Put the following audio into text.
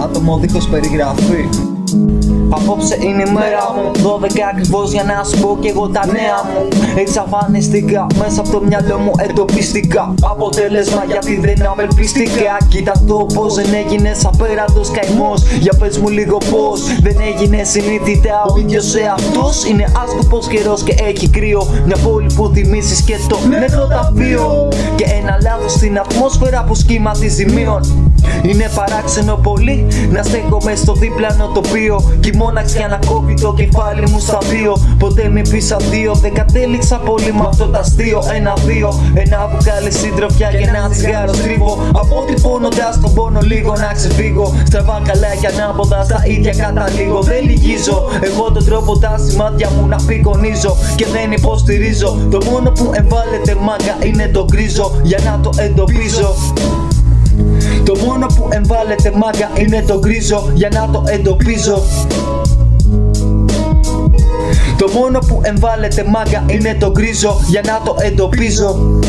άτομο δίχως περιγραφή. Απόψε είναι η μέρα μου, 12 ακριβώς για να σου πω κι εγώ τα νέα μου. Εξαφανιστήκα, μέσα από το μυαλό μου εντοπίστηκα. Αποτέλεσμα γιατί δεν απελπίστηκα. Κοίτα το πως δεν έγινες απέραντος καημός. Για πες μου λίγο πως δεν έγινες συνείδητα ο ίδιος εαυτός. Είναι άσκοπος καιρός και έχει κρύο. Μια πόλη που θυμίζεις και το νεκροταφείο. Και ένα λάθος στην ατμόσφαιρα που σχηματίζει μείον. Είναι παράξενο πολύ να στέκομαι στο δίπλανο τοπίο. Κι η μόναξιά να κόβει το κεφάλι μου στα δύο. Ποτέ με πεις αδείο, δεν κατέληξα πολύ με αυτό το αστείο. Ένα μπουκάλι συντροφιά και ένα τσιγάρο στρίβω. Αποτυπώνοντας τον πόνο λίγο να ξεφύγω. Στραβά καλά και ανάποδα στα ίδια καταλήγω. Δεν λυγίζω, εγώ τον τρόπο τα σημάδια μου να απεικονίζω. Και δεν υποστηρίζω, το μόνο που εμβάλλεται μάγκα είναι το γκρίζο. Για να το εντοπίζω. Το μόνο που εμβάλλεται μάγκα είναι το γκρίζο, για να το εντοπίζω. Το μόνο που εμβάλλεται μάγκα είναι το γκρίζο, για να το εντοπίζω.